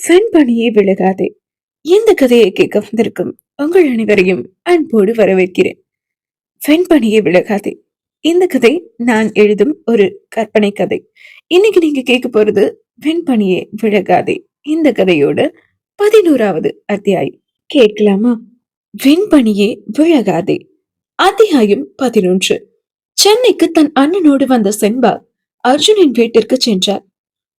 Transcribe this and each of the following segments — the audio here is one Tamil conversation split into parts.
செண்பனியே விலகாதே. இந்த கதையை கேட்க வந்திருக்கும் உங்கள் அனைவரையும் அன்போடு வரவேற்கிறேன். வெண்பனியே விலகாதே. இந்த கதை நான் எழுதும் ஒரு கற்பனை கதை. இன்னைக்கு நீங்க கேட்க போறது வெண்பனியே விலகாதே. இந்த கதையோட 11வது அத்தியாயம். கேட்கலாமா? வெண்பனியே விலகாதே. அத்தியாயம் 11. சென்னைக்கு தன் அண்ணனோடு வந்த செண்பா அர்ஜுனின் வீட்டிற்கு சென்றார்.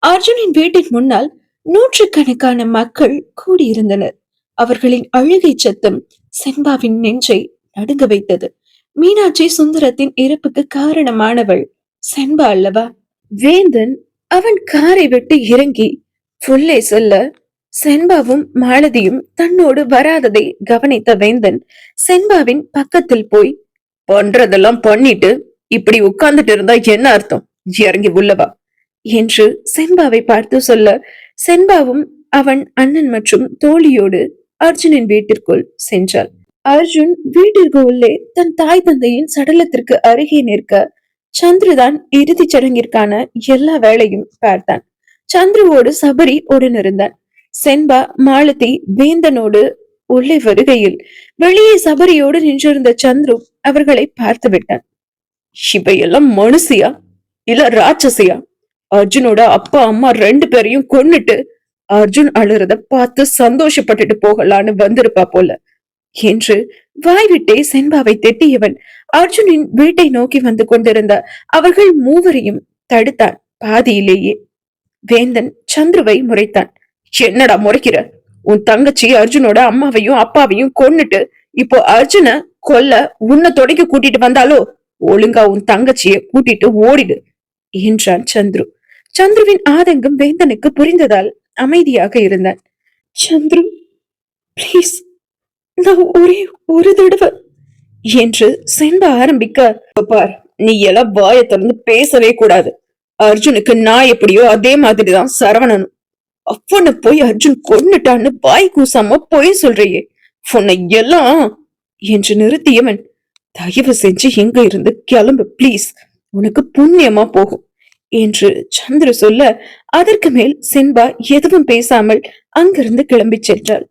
அர்ஜுனின் வீட்டின் முன்னால் நூற்றுக்கணக்கான மக்கள் கூடியிருந்தனர். அவர்களின் அழுகை சத்தம் செண்பாவின் நெஞ்சை நடுங்க வைத்தது. மீனாட்சி சுந்தரத்தின் இறப்புக்கு காரணமானவள் செண்பா அல்லவா? வேந்தன் அவன் காரை விட்டு இறங்கி புல்லே சொல்ல செண்பாவும் மாலதியும் தன்னோடு வராததை கவனித்த வேந்தன் செண்பாவின் பக்கத்தில் போய், பண்றதெல்லாம் பண்ணிட்டு இப்படி உட்கார்ந்துட்டு இருந்தா என்ன அர்த்தம்? இறங்கி உள்ளவா என்று செண்பாவை பார்த்து சொல்ல, செண்பாவும் அவன் அண்ணன் மற்றும் தோழியோடு அர்ஜுனின் வீட்டிற்குள் சென்றாள். அர்ஜுன் வீட்டிற்கு உள்ளே தன் தாய் தந்தையின் சடலத்திற்கு அருகே நிற்க சந்துருதான் இறுதி சடங்கிற்கான எல்லா வேலையும் பார்த்தான். சந்துருவோடு சபரி உடனிருந்தான். செண்பா மாலதி வேந்தனோடு உள்ளே வருகையில் வெளியே சபரியோடு நின்றிருந்த சந்துரு அவர்களை பார்த்து விட்டான். இவையெல்லாம் மனுஷியா இல்ல ராட்சசியா? அர்ஜுனோட அப்பா அம்மா 2 பேரையும் கொன்னுட்டு அர்ஜுன் அழுறத பார்த்து சந்தோஷப்பட்டுட்டு போகலான்னு வந்திருப்பா போல என்று வாய்விட்டே செண்பாவை திட்டியவன் அர்ஜுனின் வீட்டை நோக்கி வந்து கொண்டிருந்த அவர்கள் மூவரையும் தடுத்தான். பாதியிலேயே வேந்தன் சந்துருவை முறைத்தான். என்னடா முறைக்கிற? உன் தங்கச்சி அர்ஜுனோட அம்மாவையும் அப்பாவையும் கொன்னுட்டு இப்போ அர்ஜுன கொல்ல உன்னை தொடக்கி கூட்டிட்டு வந்தாலோ? ஒழுங்கா உன் தங்கச்சிய கூட்டிட்டு ஓடிடு என்றான் சந்துரு. சந்துருவின் ஆதங்கம் வேந்தனுக்கு புரிந்ததால் அமைதியாக இருந்தான். சந்துரு, பிளீஸ், நான் ஒரே ஒரு தடவை என்று செண்பா ஆரம்பிக்க, பார், நீ எல்லாம் வாய திறந்து பேசவே கூடாது. அர்ஜுனுக்கு நான் எப்படியோ அதே மாதிரிதான் சரவணனும். அவனை போய் அர்ஜுன் கொன்னுட்டான்னு வாய் கூசாம போய் சொல்றியே, உன்னை எல்லாம் என்று நிறுத்தியவன், தயவு செஞ்சு இங்க இருந்து கிளம்பு பிளீஸ், உனக்கு புண்ணியமா போகும் என்று சந்துரு சொல்ல, அதற்கு மேல் செண்பா எதுவும் பேசாமல் அங்கிருந்து கிளம்பி சென்றாள்.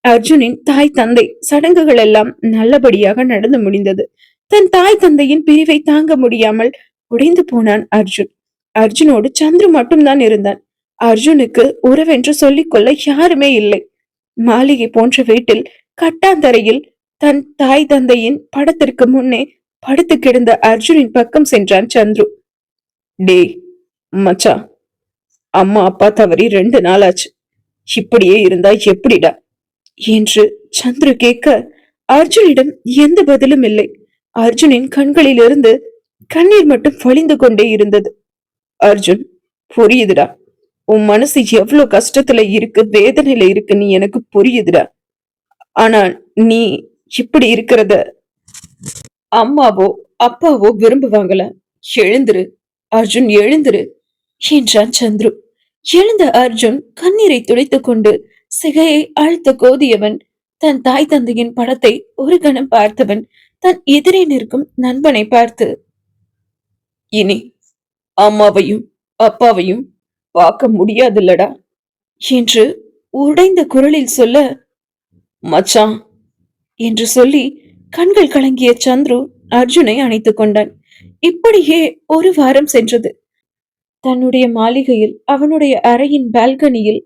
அர்ஜுனின் தாய் தந்தை சடங்குகள் எல்லாம் நல்லபடியாக நடந்து முடிந்தது. தன் தாய் தந்தையின் பிரிவை தாங்க முடியாமல் உடைந்து போனான் அர்ஜுன். அர்ஜுனோடு சந்துரு மட்டும்தான் இருந்தான். அர்ஜுனுக்கு உறவென்று சொல்லிக்கொள்ள யாருமே இல்லை. மாளிகை போன்ற வீட்டில் கட்டாந்தரையில் தன் தாய் தந்தையின் படத்திற்கு முன்னே படுத்து கிடந்த அர்ஜுனின் பக்கம் சென்றான் சந்துரு. டே மச்சா, அம்மா அப்பா தவறி 2 நாள் ஆச்சு. இப்படியே இருந்தா எப்படிடா என்று சந்துரு கேட்க, அர்ஜுனிடம் எந்த பதிலும் இல்லை. அர்ஜுனின் கண்களிலிருந்து கண்ணீர் மட்டும் வழிந்து கொண்டே இருந்தது. அர்ஜுன், புரியுதுடா, உன் மனசு எவ்வளவு கஷ்டத்துல இருக்கு, வேதனையில இருக்குன்னு எனக்கு புரியுதுடா. ஆனா நீ இப்படி இருக்கிறத அம்மாவோ அப்பாவோ விரும்புவாங்களா? எழுந்துரு அர்ஜுன், எழுந்துரு என்றான் சந்துரு. எழுந்த அர்ஜுன் கண்ணீரை துடைத்துக் கொண்டு சிகையை அழுத்த கோதியவன் தன் தாய் தந்தையின் படத்தை ஒரு கணம் பார்த்தவன் தன் எதிரே நிற்கும் நண்பனை பார்த்து, இனி அம்மாவையும் அப்பாவையும் பார்க்க முடியாதுல்லடா என்று உடைந்த குரலில் சொல்ல, மச்சான் என்று சொல்லி கண்கள் கலங்கிய சந்துரு அர்ஜுனை அணைத்துக் கொண்டான். இப்படியே 1 வாரம் சென்றது. தன்னுடைய மாளிகையில் அவனுடைய அறையின் பால்கனியில்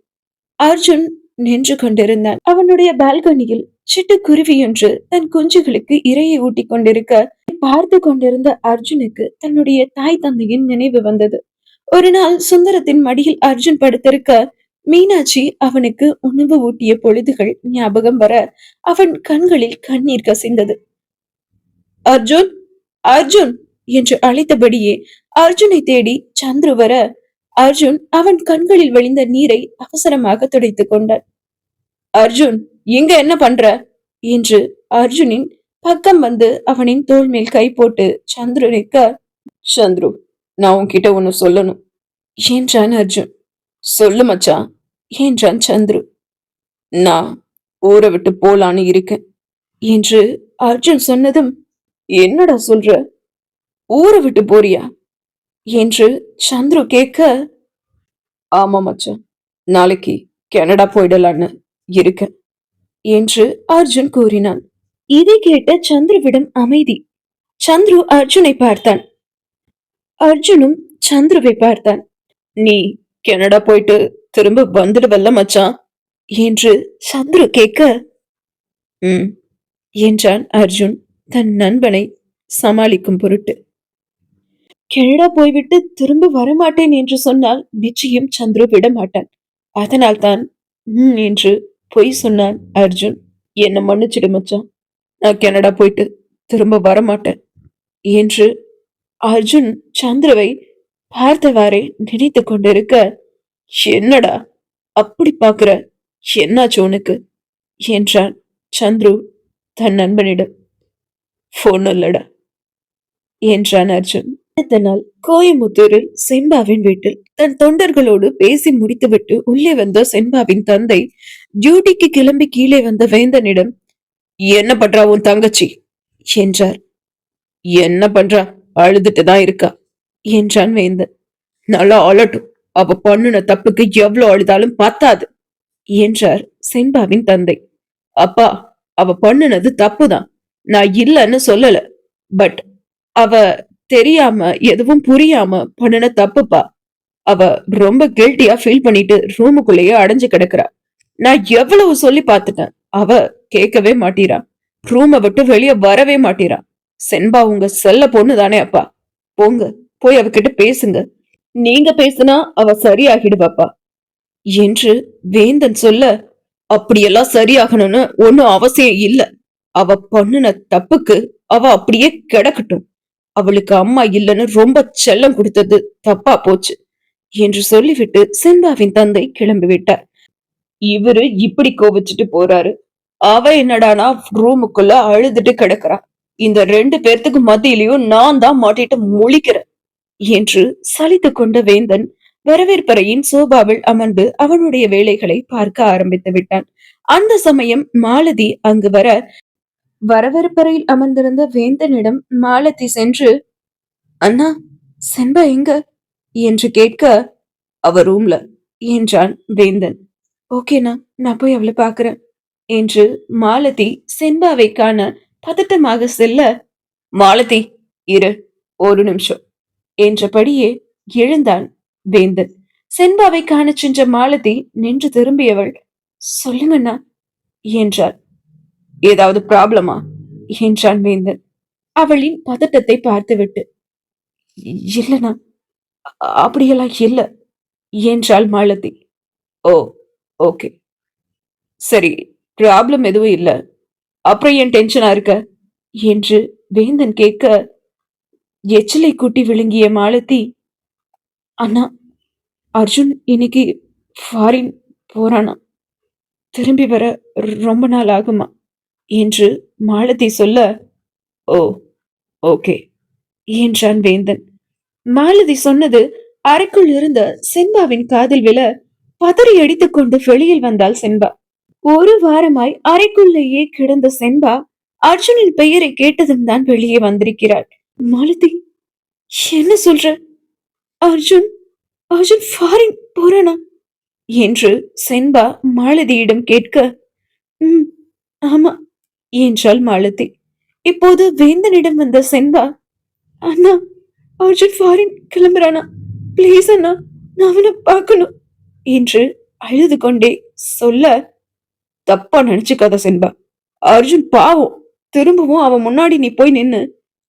அர்ஜுன் நின்று கொண்டிருந்தான். அவனுடைய பால்கனியில் சிட்டுக்குருவி ஒன்று தன் குஞ்சுகளுக்கு இரையை ஊட்டி கொண்டிருக்க பார்த்து கொண்டிருந்த அர்ஜுனுக்கு தன்னுடைய தாய் தந்தையின் நினைவு வந்தது. ஒரு நாள் சுந்தரத்தின் மடியில் அர்ஜுன் படுத்திருக்க மீனாட்சி அவனுக்கு உணவு ஊட்டிய பொழுதுகள் ஞாபகம் வர அவன் கண்களில் கண்ணீர் கசிந்தது. அர்ஜுன், அர்ஜுன் என்று அழைத்தபடியே அர்ஜுனை தேடி சந்துரு வர, அர்ஜுன் அவன் கண்களில் வழிந்த நீரை அவசரமாக துடைத்துக் கொண்டான். அர்ஜுன், இங்க என்ன பண்ற என்று அர்ஜுனின் பக்கம் வந்து அவனின் தோள் மேல் கை போட்டு சந்துரு நிற்க, சந்துரு, நான் உன்கிட்ட ஒன்னு சொல்லணும் என்றான் அர்ஜுன். சொல்லு மச்சா என்றான் சந்துரு. நான் ஊரை விட்டு போலான்னு இருக்கேன் என்று அர்ஜுன் சொன்னதும், என்னடா சொல்ற, ஊரை விட்டு போறியா என்று சந்துரு கேட்க, ஆமா மச்சான், நாளைக்கு கனடா போயிடலான்னு இருக்கேன் என்று அர்ஜுன் கூறினான். இதை கேட்ட சந்துருவிடம் அமைதி. சந்துரு அர்ஜுனை பார்த்தான். அர்ஜுனும் சந்துருவை பார்த்தான். நீ கனடா போயிட்டு திரும்ப வந்துடுவல்ல மச்சான் என்று சந்துரு கேட்க, ம் என்றான் அர்ஜுன் தன் நண்பனை சமாளிக்கும் பொருட்டு. கனடா போய்விட்டு திரும்ப வரமாட்டேன் என்று சொன்னால் நிச்சயம் சந்துரு விட மாட்டான். அதனால் தான் என்று பொய் சொன்னான் அர்ஜுன். என்ன மன்னிச்சிடு மச்சான், நான் கனடா போயிட்டு திரும்ப வரமாட்டேன் என்று அர்ஜுன் சந்துருவை பார்த்தவாறே நினைத்து கொண்டிருக்க, என்னடா அப்படி பாக்குற, என்னாச்சு உனக்கு என்றான் சந்துரு தன் நண்பனிடம். போன் இல்லடா என்றான் அர்ஜுன். அடுத்த நாள் கோயமுத்தூரில் செண்பாவின் வீட்டில் தன் தொண்டர்களோடு பேசி முடித்துவிட்டு உள்ளே வந்த செண்பாவின் தந்தை டியூட்டிக்கு கிளம்பி கீழே வந்த வேந்தனிடம், என்ன பண்றா உன் தங்கச்சி என்றார். என்ன பண்றா, அழுதுட்டுதான் இருக்கா என்றான் வேந்தன். நல்லா அழட்டும், அவ பண்ணுன தப்புக்கு எவ்வளவு அழுதாலும் பத்தாது என்றார் செண்பாவின் தந்தை. அப்பா, அவ பண்ணுனது தப்புதான், நான் இல்லன்னு சொல்லல. பட் அவ தெரியாம எதுவும் புரியாம பண்ணுன தப்புப்பா. அவ ரொம்ப கில்ட்டியா ஃபீல் பண்ணிட்டு ரூமுக்குள்ளேயே அடைஞ்சு கிடக்குறா. நான் எவ்வளவு சொல்லி பார்த்துட்டேன், அவ கேட்கவே மாட்டீரா. ரூமை விட்டு வெளியே வரவே மாட்டீரா. செண்பா உங்க செல்ல பொண்ணு தானே அப்பா, போங்க போய் அவகிட்ட பேசுங்க. நீங்க பேசுனா அவ சரியாகிடுவாப்பா என்று வேந்தன் சொல்ல, அப்படியெல்லாம் சரியாகணும்னு ஒன்னும் அவசியம் இல்ல. அவ பண்ணுன தப்புக்கு அவ அப்படியே கிடக்கட்டும். அவளுக்கு அம்மா இல்லைன்னு ரொம்ப செல்லம் கொடுத்தது தப்பா போச்சு என்று சொல்லிவிட்டு செண்பாவின் தந்தை கிளம்பி விட்டார். இவரு இப்படி கோவிச்சுட்டு போறாரு, அவ என்னடானா ரூமுக்குள்ள அழுதுட்டு கிடக்குறா. இந்த 2 பேர்த்துக்கு மத்தியிலையும் நான் தான் மாட்டிட்டு முழிக்கிறேன் என்று சலித்து கொண்ட வேந்தன் வரவேற்பறையின் சோபாவில் அமர்ந்து அவனுடைய வேலைகளை பார்க்க ஆரம்பித்து விட்டான். அந்த சமயம் மாலதி அங்கு வர, வரவேற்பறையில் அமர்ந்திருந்த வேந்தனிடம் மாலதி சென்று, அண்ணா செண்பா எங்க என்று கேட்க, அவ ரூம்ல என்றான் வேந்தன். ஓகேண்ணா, நான் போய் அவளை பாக்குறேன் என்று மாலதி செண்பாவை காண பதட்டமாக செல்ல, மாலதி இரு ஒரு நிமிஷம் என்றபடியே எழுந்தான் வேந்தன். செண்பாவை காண சென்ற மாலதி நின்று திரும்பியவள், சொல்லுங்கண்ணா என்றாள். ஏதாவது ப்ராப்ளமா என்றான் வேந்தன் அவளின் பதட்டத்தை பார்த்துவிட்டு. இல்லண்ணா, அப்படியெல்லாம் இல்ல என்றாள் மாலதி. ஓ ஓகே, சரி, ப்ராப்ளம் எதுவும் இல்ல, அப்புறம் ஏன் டென்ஷனா இருக்க என்று வேந்தன் கேட்க, எச்சிலை கூட்டி விழுங்கிய மாலதி, அண்ணா அர்ஜுன் இன்னைக்கு ஃபாரின் போறானா, திரும்பி வர ரொம்ப நாள் ஆகுமா என்று மாலதி சொல்ல, ஓ ஓகே என்றான் வேந்தன். மாலதி சொன்னது அறைக்குள் இருந்த செண்பாவின் காதில் விழ பதறி அடித்துக் கொண்டு வெளியில் வந்தாள் செண்பா. ஒரு வாரமாய் அறைக்குள்ளேயே கிடந்த செண்பா அர்ஜுனின் பெயரை கேட்டதும் தான் வெளியே வந்திருக்கிறாள். மாலதி, என்ன சொல்ற? அர்ஜுன் அர்ஜுன் ஃபாரின் போறானா என்று செண்பா மாலதியிடம் கேட்க, ஆமா என்றாள் மாலதி. இப்போது வேந்தனிடம் வந்த செண்பா, அண்ணா அர்ஜுன் ஃபாரின் கிளம்புறானா, பிளீஸ் அண்ணா, நான் அவனை பார்க்கணும் என்று அழுது கொண்டே சொல்ல, தப்பா நினைச்சுக்காத செண்பா, அர்ஜுன் பாவம், திரும்பவும் அவன் முன்னாடி நீ போய் நின்னு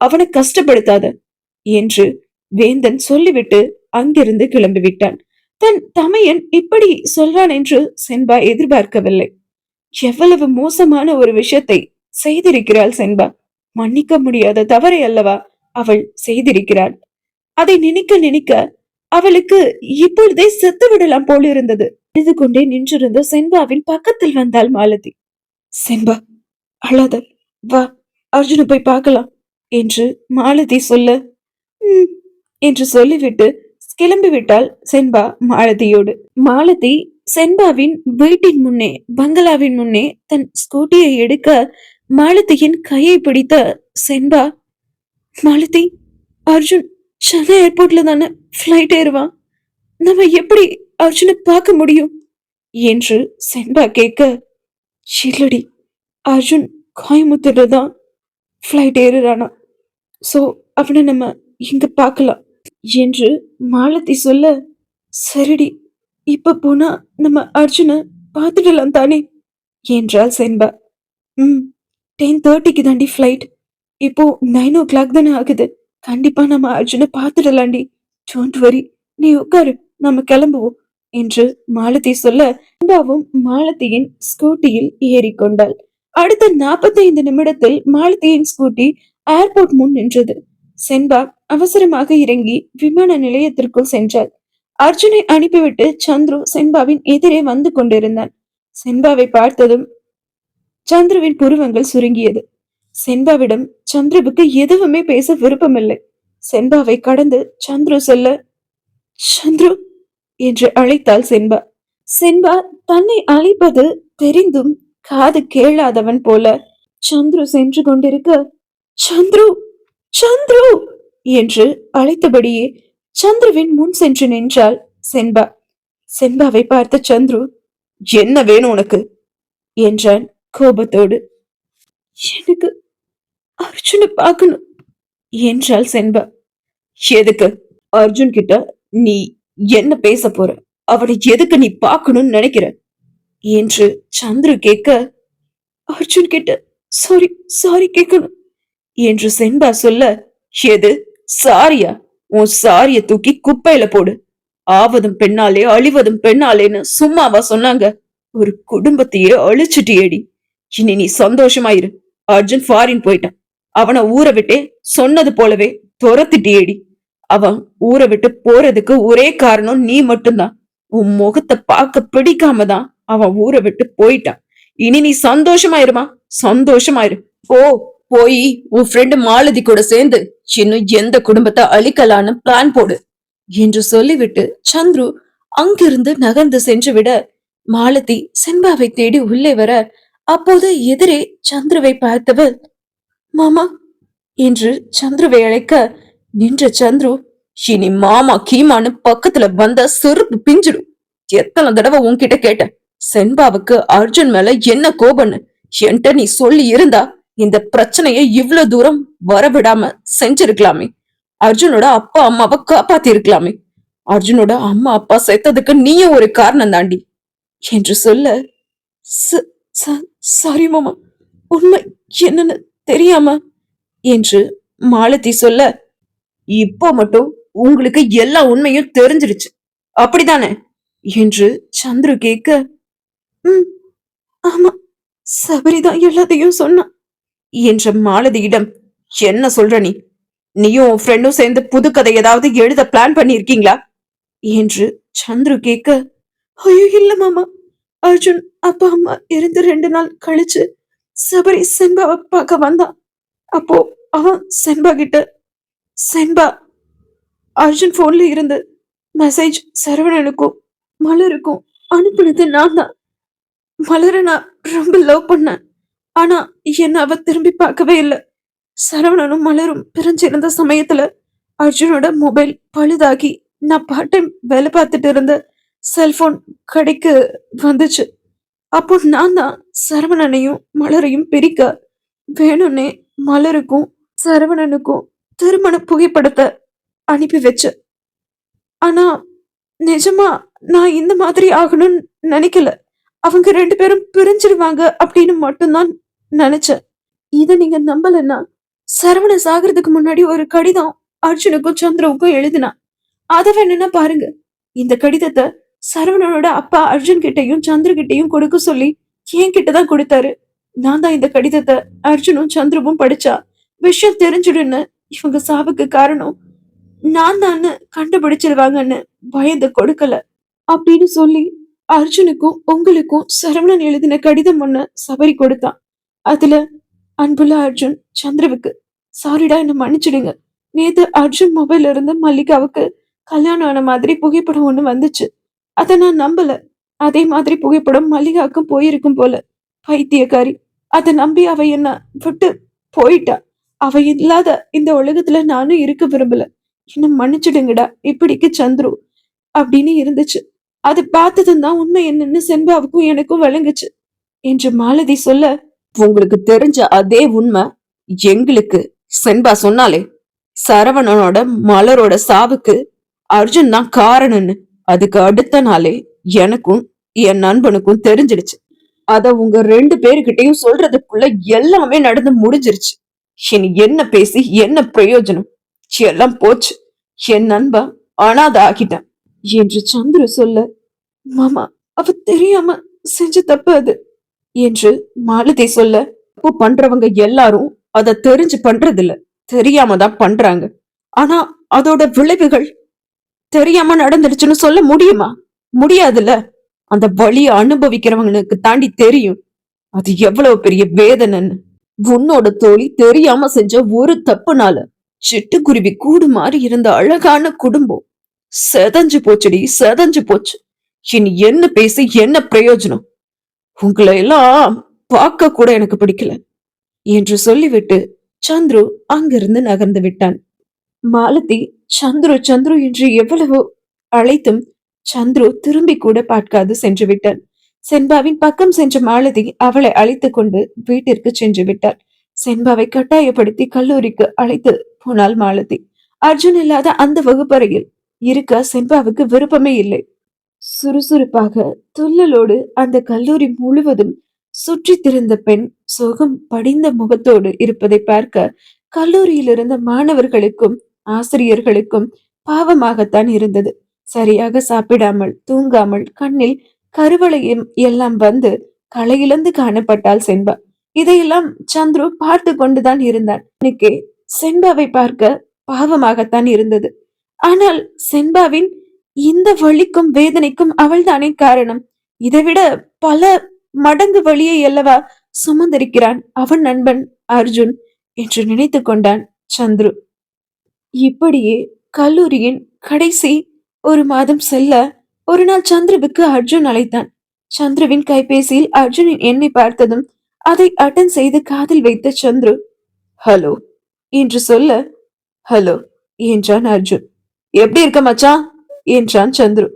அவனை கஷ்டப்படுத்தாத என்று வேந்தன் சொல்லிவிட்டு அங்கிருந்து கிளம்பி விட்டான். தன் தமையன் இப்படி சொல்றான் என்று செண்பா எதிர்பார்க்கவில்லை. எவ்வளவு மோசமான ஒரு விஷயத்தை செய்திருக்கிறாள் செண்பா. மன்னிக்க முடியாத தவறை அல்லவா அவள் செய்திருக்கிறாள். அதை நினைக்க நினைக்க அவளுக்கு இப்பொழுதே செத்து விடலாம் போல இருந்தது. எழுது கொண்டே நின்றிருந்த செண்பாவின் பக்கத்தில் வந்தாள் மாலதி. செண்பா அழாத, வா அர்ஜுனை போய் பார்க்கலாம் என்று மாலதி சொல்ல, என்று சொல்லிவிட்டு கிளம்பி விட்டாள் செண்பா மாலதியோடு. மாலதி செண்பாவின் வீட்டின் முன்னே, பங்களாவின் முன்னே தன் ஸ்கூட்டியை எடுக்க மாலதியின் கையை பிடித்த செண்பா, மாலதி, அர்ஜுன் சென்னை ஏர்போர்ட்ல தானே பிளைட் ஏறுவான், நம்ம எப்படி அர்ஜுனை பார்க்க முடியும் என்று செண்பா கேட்க, இல்லடி, அர்ஜுன் கோயம்புத்தூர்ல தான் ஃப்ளைட் ஏறுறானா. சோ அவனை நம்ம இங்க பார்க்கலாம் என்று மாலதி சொல்ல, சரிடி, இப்ப போனா நம்ம அர்ஜுன பார்த்துடலாம் தானே என்றாள் செண்பா. 10:30க்கு தாண்டி ஃப்ளைட். இப்போ 9 o'clock தானே ஆகுது. கண்டிப்பா நம்ம அர்ஜுனை பார்த்துடலாண்டி. டோன்ட் வரி, நீ உட்காரு, நம்ம கிளம்புவோம் என்று மாலதி சொல்ல, செண்பாவும் மாலதியின் ஸ்கூட்டியில் ஏறிக்கொண்டாள். அடுத்த 45 நிமிடத்தில் மாலதியின் ஸ்கூட்டி ஏர்போர்ட் முன் நின்றது. செண்பா அவசரமாக இறங்கி விமான நிலையத்திற்குள் சென்றாள். அர்ஜுனை அனுப்பிவிட்டு சந்துரு செண்பாவின் எதிரே வந்து கொண்டிருந்தான். செண்பாவை பார்த்ததும் சந்துருவின் புருவங்கள் சுருங்கியது. செண்பாவிடம் சந்துருவுக்கு எதுவுமே பேச விருப்பமில்லை. செண்பாவை கடந்து சந்துரு செல்ல, சந்துரு என்று அழைத்தாள் செண்பா. செண்பா தன்னை அழைப்பது தெரிந்தும் காது கேளாதவன் போல சந்துரு சென்று கொண்டிருக்க, சந்துரு, சந்துரு என்று அழைத்தபடியே சந்துருவின் முன் சென்று நின்றாள் செண்பா. செண்பாவை பார்த்த சந்துரு, என்ன வேணும் உனக்கு என்றான் கோபத்தோடு. எனக்கு அர்ஜுனை பார்க்கணும் என்றாள் செண்பா. எதுக்கு? அர்ஜுன் கிட்ட நீ என்ன பேச போற? அவனை எதுக்கு நீ பார்க்கணும்னு நினைக்கிற என்று சந்துரு கேட்க, அர்ஜுன் கிட்ட சாரி சாரி கேட்கணும் என்று செண்பா சொல்ல, எது சாரியா? உன் சாரிய தூக்கி குப்பையில போடு. ஆவதும் பெண்ணாலே அழிவதும் பெண்ணாலேன்னு சும்மாவா சொன்னாங்க? ஒரு குடும்பத்தையே அழிச்சுட்டியேடி. இனி நீ சந்தோஷமாயிரு. அர்ஜுன் ஃபாரின் போயிட்டான். அவனை ஊரை விட்டே சொன்னது போலவே துரத்திட்டியேடி. அவன் ஊரை விட்டு போறதுக்கு ஒரே காரணம் நீ மட்டும்தான். உன் முகத்தை பார்க்க பிடிக்காம தான் அவன் ஊரை விட்டு போயிட்டான். இனி நீ சந்தோஷமாயிருமா? சந்தோஷமாயிரு. ஓ, போய் உன் ஃப்ரெண்டு மாலதி கூட சேர்ந்து இன்னும் எந்த குடும்பத்தை அழிக்கலான்னு பிளான் போடு என்று சொல்லிவிட்டு சந்துரு அங்கிருந்து நகர்ந்து சென்று விட, மாலதி செண்பாவை தேடி உள்ளே வர, அப்போது எதிரே சந்துருவை பார்த்தவள், மாமா என்று சந்துருவை அழைக்க நின்ற சந்துரு, இனி மாமா கீமான்னு பக்கத்துல வந்த செருப்பு பிஞ்சிடும். எத்தனை தடவை உன்கிட்ட கேட்டேன், செண்பாவுக்கு அர்ஜுன் மேல என்ன கோபம்னு. என்கிட்ட நீ சொல்லி இருந்தா இந்த பிரச்சனையை இவ்வளவு தூரம் வரவிடாம செஞ்சிருக்கலாமே. அர்ஜுனோட அப்பா அம்மாவை காப்பாத்தி இருக்கலாமே. அர்ஜுனோட அம்மா அப்பா செத்ததுக்கு நீயும் ஒரு காரணம் தாண்டி என்று சொல்ல, சாரி மாமா, உண்மை என்னன்னு தெரியாம என்று மாலதி சொல்ல, இப்போ மட்டும் உங்களுக்கு எல்லா உண்மையும் தெரிஞ்சிருச்சு அப்படிதானே என்று சந்துரு கேட்க, ஆமா, சபரிதான் எல்லாத்தையும் சொன்னா என்ற மாலதியிடம், என்ன சொல்ற நீ? நீயும் உன் ஃப்ரெண்டும் சேர்ந்து புது கதை ஏதாவது எழுத பிளான் பண்ணி இருக்கீங்களா என்று சந்துரு கேட்க, ஐயோ இல்ல மாமா, அர்ஜுன் அப்பா அம்மா இருந்து 2 நாள் கழிச்சு சபரி செண்பாவை பார்க்க வந்தான். அப்போ அவன் செண்பா கிட்ட, செண்பா அர்ஜுன் போன்ல இருந்து மெசேஜ் சரவணனுக்கும் மலருக்கும் அனுப்புனது நான் தான். மலரை நான் ரொம்ப லவ் பண்ணேன். ஆனா என்ன அவ திரும்பி பார்க்கவே இல்லை. சரவணனும் மலரும் பிரிஞ்சிருந்த சமயத்துல அர்ஜுனோட மொபைல் பழுதாகி நான் பார்ட் டைம் வேலை பார்த்துட்டு இருந்த செல்போன் கடைக்கு வந்துச்சு. அப்போ நான் தான் சரவணனையும் மலரையும் பிரிக்க வேணும்னே மலருக்கும் சரவணனுக்கும் திருமண புகைப்படத்தை அனுப்பி வச்சு. ஆனா நிஜமா நான் இந்த மாதிரி ஆகணும்னு நினைக்கல. அவங்க 2 பேரும் பிரிஞ்சிருவாங்க அப்படின்னு மட்டும்தான் நினைச்சேன். இத நீங்க நம்பலன்னா, சரவணன் சாகிறதுக்கு முன்னாடி ஒரு கடிதம் அர்ஜுனுக்கும் சந்திரவுக்கும் எழுதினா. அத வேணும்னா பாருங்க. இந்த கடிதத்தை சரவணனோட அப்பா அர்ஜுன் கிட்டையும் சந்திர கிட்டையும் கொடுக்க சொல்லி என் கிட்டதான் கொடுத்தாரு. நான் தான் இந்த கடிதத்தை அர்ஜுனும் சந்திரவும் படிச்சா விஷயம் தெரிஞ்சிடுன்னு இவங்க சாவுக்கு காரணம் நான் தான் கண்டுபிடிச்சிருவாங்கன்னு பயந்து கொடுக்கல அப்படின்னு சொல்லி அர்ஜுனுக்கும் உங்களுக்கும் சரவணன் எழுதின கடிதம் ஒண்ணு சபரி கொடுத்தான். அதுல, அன்புள்ள அர்ஜுன் சந்திரவுக்கு, சாரிடா என்ன மன்னிச்சிடுங்க. நேத்து அர்ஜுன் மொபைல்ல இருந்து மல்லிகாவுக்கு கல்யாணம் ஆன மாதிரி புகைப்படம் ஒண்ணு வந்துச்சு. அத நான் நம்பல. அதே மாதிரி புகைப்படம் மல்லிகாவுக்கும் போயிருக்கும் போல. பைத்தியக்காரி, அத நம்பி அவ என்ன விட்டு போயிட்டா. அவ இல்லாத இந்த உலகத்துல நானும் இருக்க விரும்பல. என்ன மன்னிச்சிடுங்கடா, இப்படிக்கு சந்துரு அப்படின்னு இருந்துச்சு. அது பார்த்ததும் தான் உண்மை என்னன்னு செண்பாவுக்கும் எனக்கும் விளங்குச்சு என்று மாலதி சொல்ல, உங்களுக்கு தெரிஞ்ச அதே உண்மை எங்களுக்கு செண்பா சொன்னாலே சரவணனோட மலரோட சாவுக்கு அர்ஜுன் தான் காரணம்னு அதுக்கு அடுத்த நாளே எனக்கும் என் நண்பனுக்கும் தெரிஞ்சிடுச்சு. அத உங்க 2 பேருகிட்டயும் சொல்றதுக்குள்ள எல்லாமே நடந்து முடிஞ்சிருச்சு. இனி என்ன பேசி என்ன பிரயோஜனம்? எல்லாம் போச்சு. என் நண்பன் அனாத ஆகிட்டான் என்று சந்துரு சொல்ல, மாமா அவ தெரியாம செஞ்ச தப்பு அது என்று மாலதி சொல்ல, தப்பு பண்றவங்க எல்லாரும் அத தெரிஞ்சு பண்றது இல்ல, தெரியாம தான் பண்றாங்க. ஆனா அதோட விளைவுகள் தெரியாம நடந்துடுச்சுன்னு சொல்ல முடியுமா? முடியாதுல்ல. அந்த வலிய அனுபவிக்கிறவங்களுக்கு தாண்டி தெரியும் அது எவ்வளவு பெரிய வேதனைன்னு. உன்னோட தோழி தெரியாம செஞ்ச ஒரு தப்புனால சிட்டுக்குருவி கூடு மாறி இருந்த அழகான குடும்பம் செதஞ்சு போச்சுடி, செதஞ்சு போச்சு. இனி என்ன பேசி என்ன பிரயோஜனம்? உங்களை எல்லாம் பார்க்க கூட எனக்கு பிடிக்கல என்று சொல்லிவிட்டு சந்துரு அங்கிருந்து நகர்ந்து விட்டான். மாலதி சந்துரு சந்துரு என்று எவ்வளவோ அழைத்தும் சந்துரு திரும்பி கூட பார்க்காது சென்று விட்டான். செண்பாவின் பக்கம் சென்ற மாலதி அவளை அழைத்து கொண்டு வீட்டிற்கு சென்று விட்டாள். செண்பாவை கட்டாயப்படுத்தி கல்லூரிக்கு அழைத்து போனாள் மாலதி. அர்ஜுன் இல்லாத அந்த வகுப்பறையில் இருக்க செண்பாவுக்கு விருப்பமே இல்லை. சுறுசுறுப்பாக துள்ளலோடு அந்த கல்லூரி முழுவதும் சுற்றி திரிந்த பெண் சோகம் படிந்த முகத்தோடு இருப்பதை பார்க்க கல்லூரியில் இருந்த மாணவர்களுக்கும் ஆசிரியர்களுக்கும் பாவமாகத்தான் இருந்தது. சரியாக சாப்பிடாமல் தூங்காமல் கண்ணில் கருவளையம் எல்லாம் வந்து களையிழந்து காணப்பட்டாள் செண்பா. இதையெல்லாம் சந்துரு பார்த்து கொண்டுதான் இருந்தான். இன்னைக்கே செண்பாவை பார்க்க பாவமாகத்தான் இருந்தது. ஆனால் செண்பாவின் இந்த வலிக்கும் வேதனைக்கும் அவள்தானே காரணம். இதைவிட பல மடங்கு வழியை அல்லவா சுமந்திருக்கிறான் அவன் நண்பன் அர்ஜுன் என்று நினைத்து கொண்டான் சந்துரு. இப்படியே கல்லூரியின் கடைசி ஒரு மாதம் செல்ல ஒரு நாள் சந்துருவுக்கு அர்ஜுன் அழைத்தான். சந்துருவின் கைபேசியில் அர்ஜுனின் எண்ணை பார்த்ததும் அதை அட்டன் செய்து காதில் வைத்த சந்துரு ஹலோ என்று சொல்ல, ஹலோ என்றான் அர்ஜுன். எப்படி இருக்க மச்சான் என்றான் சந்துரு.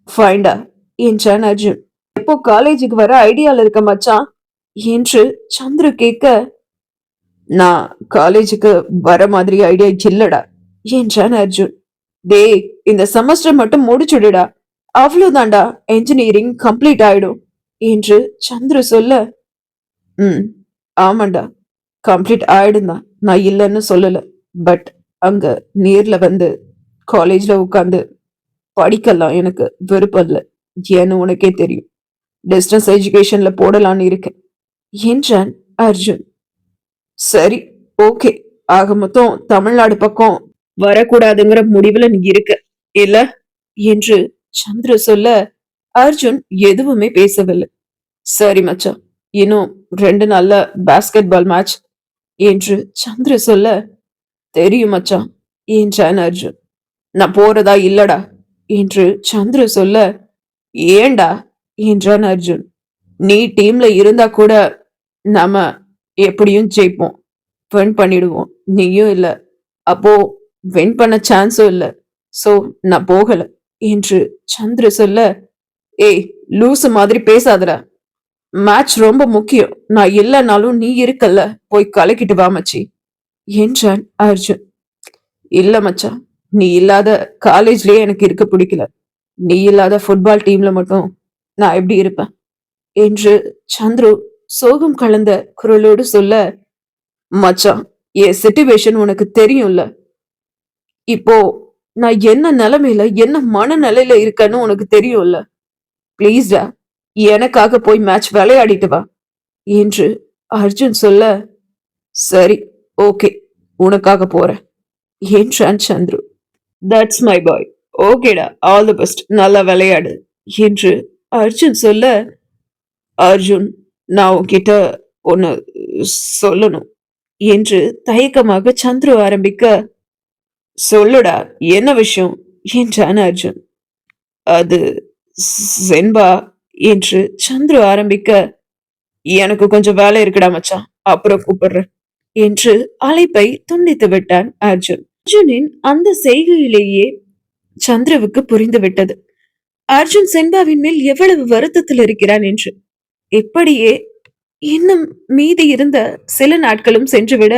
ஃபைண்டா என்றான் அர்ஜுன். எப்போ காலேஜுக்கு வர ஐடியால இருக்க மச்சான் என்று சந்துரு கேட்க, நான் காலேஜுக்கு வர மாதிரி ஐடியா இல்லடா என்றான் அர்ஜுன். டேய் இந்த செமஸ்டர் மட்டும் முடிச்சுடுடா, அவ்வளவுதான்டா என்ஜினியரிங் கம்ப்ளீட் ஆயிடும் என்று சந்துரு சொல்ல, ஆமாண்டா கம்ப்ளீட் ஆயிடும் தான், நான் இல்லைன்னு சொல்லல. பட் அங்க நேர்ல வந்து காலேஜ்ல உட்காந்து படிக்கலாம் எனக்கு விருப்பம் இல்லை. ஏன்னு உனக்கே தெரியும், டிஸ்டன்ஸ் எஜுகேஷன்ல போடலான்னு இருக்கேன் என்றான் அர்ஜுன். சரி ஓகே, ஆக மொத்தம் தமிழ்நாடு பக்கம் வரக்கூடாதுங்கிற முடிவுல நீ இருக்க இல்ல என்று சந்திர சொல்ல அர்ஜுன் எதுவுமே பேசவில்லை. சரி மச்சான், இன்னும் 2 நாள்ல பாஸ்கெட் பால் மேட்ச் என்று சந்திர சொல்ல, தெரியும் மச்சான் என்றான் அர்ஜுன். நான் போறதா இல்லடா என்று சந்திர சொல்ல, ஏண்டா என்றான் அர்ஜுன். நீ டீம்ல இருந்தா கூட நாம எப்படியும் ஜெயிப்போம், வின் பண்ணிடுவோம். நீயும் இல்ல, அப்போ வின் பண்ண சான்ஸும் இல்ல. சோ நான் போகல என்று சந்திர சொல்ல, ஏய் லூசு மாதிரி பேசாதடா, மேட்ச் ரொம்ப முக்கியம். நான் இல்லைனாலும் நீ இருக்கல்ல, போய் கலக்கிட்டு வா மச்சி என்றான் அர்ஜுன். இல்ல மச்சான், நீ இல்லாத காலேஜ்லயே எனக்கு இருக்க பிடிக்கல. நீ இல்லாத ஃபுட்பால் டீம்ல மட்டும் நான் எப்படி இருப்பேன் என்று சந்துரு சோகம் கலந்த குரலோடு சொல்ல, மச்சான் என் சிச்சுவேஷன் உனக்கு தெரியும்ல. இப்போ நான் என்ன நிலைமையில என்ன மனநிலையில இருக்கேன்னு உனக்கு தெரியும்ல. பிளீஸ்டா எனக்காக போய் மேட்ச் விளையாடிட்டு வா என்று அர்ஜுன் சொல்ல, சரி ஓகே உனக்காக போறேன் என்றான் சந்துரு. தட்ஸ் மை பாய், ஓகேடா ஆல் தி பெஸ்ட், நல்லா விளையாடு என்று அர்ஜுன் சொல்ல, அர்ஜுன் நான் உன்கிட்ட ஒன்னு சொல்லணும் என்று தயக்கமாக சந்துரு ஆரம்பிக்க, சொல்லுடா என்ன விஷயம் என்றான் அர்ஜுன். அது சென்பா என்று சந்துரு ஆரம்பிக்க, எனக்கு கொஞ்சம் வேலை இருக்குடா மச்சான், அப்புறம் கூப்பிடுறேன் என்று அழைப்பை துண்டித்து விட்டான் அர்ஜுன். அர்ஜுனின் அந்த செய்கையிலேயே சந்திரவுக்கு புரிந்து விட்டது. அர்ஜுன் சென்பாவின் மேல் எவ்வளவு வருத்தத்தில் இருக்கிறான் என்று. இப்படியே இன்னும் மீதி இருந்த சில நாட்களும் சென்றுவிட,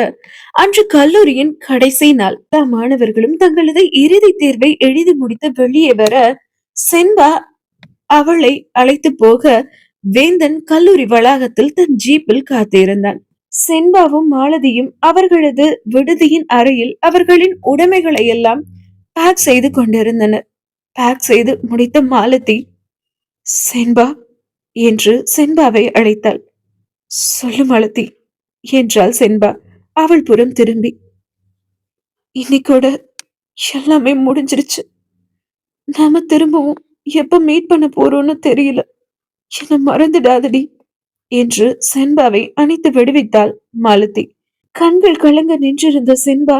அன்று கல்லூரியின் கடைசி நாள். எல்லா மாணவர்களும் தங்களது இறுதி தேர்வை எழுதி முடித்து வெளியே வர, சென்பா அவளை அழைத்து போக வேந்தன் கல்லூரி வளாகத்தில் தன் ஜீப்பில் காத்திருந்தான். சென்பாவும் மாலதியும் அவர்களது விடுதியின் அறையில் அவர்களின் உடைமைகளை எல்லாம் பேக் செய்து கொண்டிருந்தனர். பேக் செய்து முடித்த மாலதி, சென்பா என்று சென்பாவை அழைத்தாள். சொல்லு மாலதி என்றாள் சென்பா அவள் புறம் திரும்பி. இன்னைக்கோட எல்லாமே முடிஞ்சிருச்சு. நாம திரும்பவும் எப்ப மீட் பண்ண போறோம்னு தெரியல. என்ன மறந்துடாதடி என்று சென்பாவை அணைத்து விடுவித்தாள் மாலதி. கண்கள் கலங்க நின்றிருந்த சென்பா,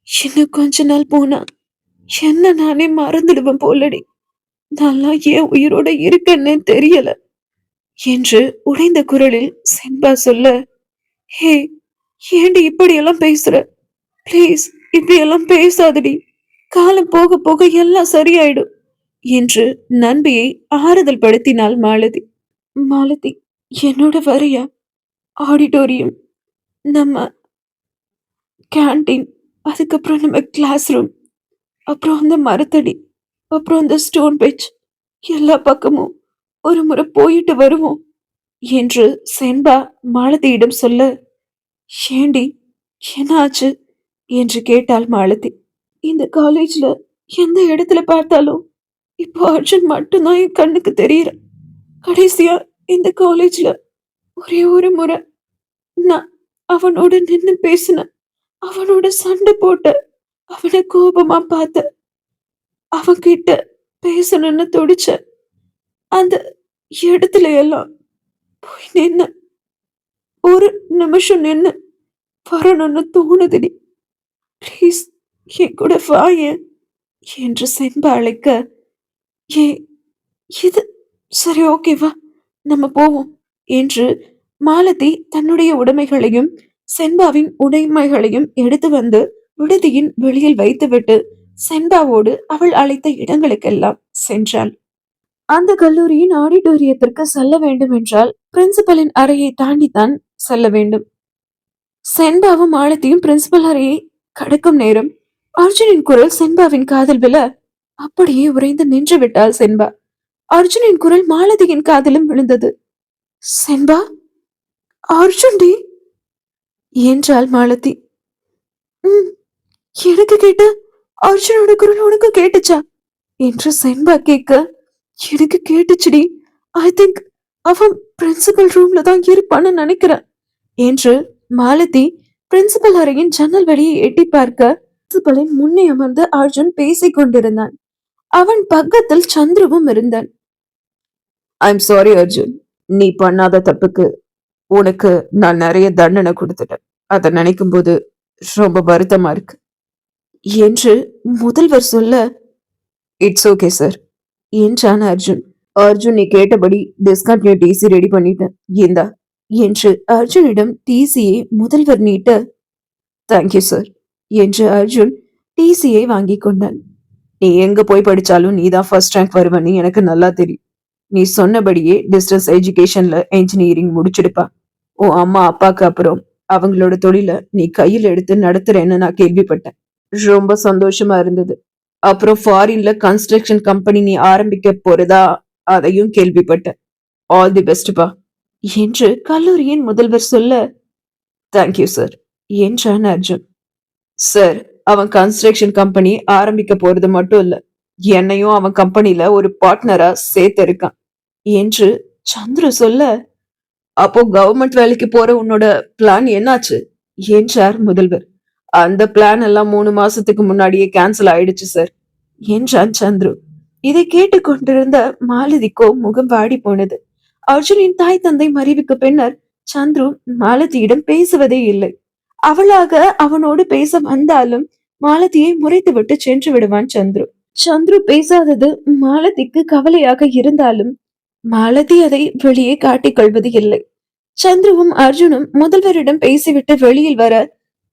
இன்னும் கொஞ்ச நாள் போனா என்ன நானே மறந்துடுவேன் போலடி. நான்லாம் ஏன் உயிரோட இருக்கேன்னு தெரியல என்று உடைந்த குரலில் சென்பா சொல்ல, ஹே, ஏண்டி இப்படியெல்லாம் பேசுற? பிளீஸ் இப்படியெல்லாம் பேசாதடி. காலம் போக போக எல்லாம் சரியாயிடும் என்று நண்பியை ஆறுதல் படுத்தினாள் மாலதி. மாலதி, என்னோட வரியா? ஆடிட்டோரியம், நம்ம கேண்டீன், அதுக்கப்புறம் நம்ம கிளாஸ் ரூம், அப்புறம் அந்த மரத்தடி, அப்புறம் அந்த ஸ்டோன் பெஞ்ச், எல்லா பக்கமும் ஒரு முறை போயிட்டு வருவோம் என்று சென்பா மாலதியிடம் சொல்ல, ஏண்டி என்ன ஆச்சு என்று கேட்டாள் மாலதி. இந்த காலேஜ்ல எந்த இடத்துல பார்த்தாலும் இப்போ அர்ஜுன் மட்டும்தான் என் கண்ணுக்கு தெரியற. கடைசியா இந்த காலேஜ்ல ஒரே ஒரு முறை நான் அவனோட நின்னு பேசின, அவனோட சண்டை போட்ட, அவனை கோபமா பார்த்த, அவன்கிட்ட பேசணும்னு துடிச்ச அந்த இடத்துல எல்லாம் போய் நின்னு ஒரு நிமிஷம் நின்னு வரணும்னு தோணுதுடி. ப்ளீஸ் என் கூட வாயேன் என்று சென்பா அழைக்க, ஏ இது சரி, ஓகேவா, நம்ம போவோம் என்று மாலதி தன்னுடைய உடைமைகளையும் சென்பாவின் உடைமைகளையும் எடுத்து வந்து விடுதியின் வெளியில் வைத்துவிட்டு சென்பாவோடு அவள் அழைத்த இடங்களுக்கெல்லாம் சென்றாள். அந்த கல்லூரியின் ஆடிட்டோரியத்திற்கு செல்ல வேண்டும் என்றால் பிரின்சிபலின் அறையை தாண்டித்தான் செல்ல வேண்டும். சென்பாவும் மாலதியும் பிரின்சிபல் அறையை கடக்கும் நேரம் அர்ஜுனின் குரல் சென்பாவின் காதில் விழ அப்படியே உறைந்து நின்று விட்டாள் சென்பா. அர்ஜுனின் குரல் மாலதியின் காதிலும் விழுந்தது. சென்பா, அர்ஜுன்டி என்றாள் மாலதி. எனக்கு கேட்ட அர்ஜுனோட குரல் உனக்கு கேட்டுச்சா என்று சென்பா கேட்க, எனக்கு கேட்டுச்சுடி. ஐ திங்க் அவன் பிரின்சிபல் ரூம்ல தான் இருப்பான்னு நினைக்கிறேன் என்று மாலதி பிரின்சிபல் அறையின் ஜன்னல் வழியை எட்டி பார்க்க, பிரின்சிபலின் முன்னே அமர்ந்து அர்ஜுன் பேசிக் கொண்டிருந்தான். அவன் பக்கத்தில் சந்துருவும் இருந்தான். ஐம் சாரி அர்ஜுன், நீ பண்ணாத தப்புக்கு உனக்கு நான் நிறைய தண்டனை கொடுத்துட்டேன். அதை நினைக்கும் போது ரொம்ப வருத்தமா இருக்கு என்று முதல்வர் சொல்ல, இட்ஸ் ஓகே சார் என்றான் அர்ஜுன். அர்ஜுன், நீ கேட்டபடி டிஸ்கண்டினியூ டிசி ரெடி பண்ணிட்டேன், இந்தா என்று அர்ஜுனிடம் டிசியை முதல்வர் நீட்ட, தேங்க்யூ சார் என்று அர்ஜுன் டிசியை வாங்கி கொண்டான். நீ எங்க போய் படிச்சாலும் நீ தான் ஃபர்ஸ்ட் ரேங்க் வருவன்னு எனக்கு நல்லா தெரியும். நீ சொன்னபடியே டிஸ்டன்ஸ் எஜுகேஷன்ல என்ஜினியரிங் முடிச்சிடுப்பா. உன் அம்மா அப்பாக்கு அப்புறம் அவங்களோட தொழில நீ கையில் எடுத்து நடத்துறேன்னு நான் கேள்விப்பட்டேன். ரொம்ப சந்தோஷமா இருந்தது. அப்புறம் ஃபாரின்ல கன்ஸ்ட்ரக்ஷன் கம்பெனி நீ ஆரம்பிக்க போறதா அதையும் கேள்விப்பட்டேன். ஆல் தி பெஸ்ட்பா என்று கல்லூரியின் முதல்வர் சொல்ல, தேங்க்யூ சார் என்றான் அர்ஜுன். சார், அவன் கன்ஸ்ட்ரக்ஷன் கம்பெனி ஆரம்பிக்க போறது மட்டும் இல்ல, என்னையும் அவன் கம்பெனில ஒரு பார்ட்னரா சேர்த்து இருக்கான் என்று சந்துரு சொல்ல, அப்போ கவர்மெண்ட் வேலைக்கு போற உன்னோட பிளான் என்னாச்சு என்றார் முதல்வர். அந்த பிளான் எல்லாம் 3 மாசத்துக்கு முன்னாடியே கேன்சல் ஆயிடுச்சு சார் என்றான் சந்துரு. இதை கேட்டுக்கொண்டிருந்த மாலதிக்கோ முகம் வாடி போனது. அர்ஜுனின் தாய் தந்தை மறைவுக்கு பின்னர் சந்துரு மாலதியிடம் பேசுவதே இல்லை. அவளாக அவனோடு பேச வந்தாலும் மாலதியை முறைத்து விட்டு சென்று விடுவான் சந்துரு. சந்துரு பேசாதது மாலதிக்கு கவலையாக இருந்தாலும் மாலதி அதை வெளியே காட்டிக் கொள்வது இல்லை. சந்துருவும் அர்ஜுனும் முதல்வரிடம் பேசிவிட்டு வெளியில் வர,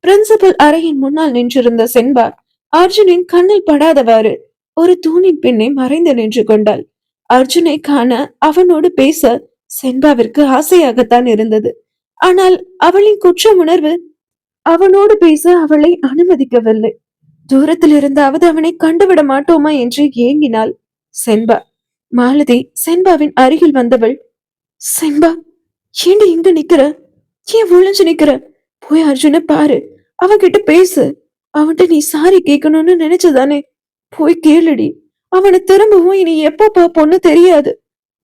பிரின்சிபல் அறையின் முன்னால் நின்றிருந்த சென்பா அர்ஜுனின் கண்ணில் படாதவாறு ஒரு தூணின் பின்னே மறைந்து நின்று கொண்டாள். அர்ஜுனை காண அவனோடு பேச செண்பாவிற்கு ஆசையாகத்தான் இருந்தது. ஆனால் அவளின் குற்ற உணர்வு அவனோடு பேச அவளை அனுமதிக்கவில்லை. தூரத்தில் இருந்தாவது அவனை கண்டுவிட மாட்டோமா என்று ஏங்கினாள் செண்பா. மாலதி செண்பாவின் அருகில் வந்தவள், செண்பா, ஏண்டி இங்க நிக்கிற? ஏன் ஒளிஞ்சு நிக்கிற? போய் அர்ஜுன பாரு, அவன்கிட்ட பேசு. அவன்கிட்ட நீ சாரி கேட்கணும்னு நினைச்சதானே, போய் கேளுடி. அவனை திரும்பவும் இனி எப்ப பாப்போன்னு தெரியாது,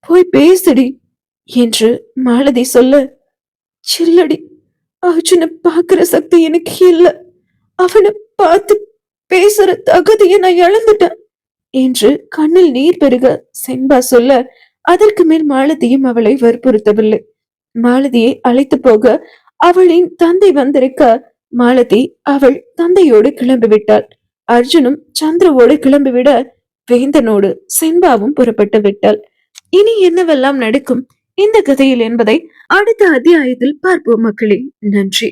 போய் பேசுடி என்று மாலதி சொல்ல, சில்லடி, அர்ஜுன பாக்குற சக்தி எனக்கு இல்ல. அவனை பார்த்து பேசுற தகுதியை நான் இழந்துட்டேன் என்று கண்ணில் நீர் பெருக செண்பா சொல்ல, அதற்கு மேல் மாலதியும் அவளை வற்புறுத்தவில்லை. மாலதியை அழைத்து போக அவளின் தந்தை வந்திருக்க மாலதி அவள் தந்தையோடு கிளம்பிவிட்டாள். அர்ஜுனும் சந்திரவோடு கிளம்பிவிட வேந்தனோடு செண்பாவும் புறப்பட்டு விட்டாள். இனி என்னவெல்லாம் நடக்கும் இந்த கதையில் என்பதை அடுத்த அத்தியாயத்தில் பார்ப்போம் மக்களே. நன்றி.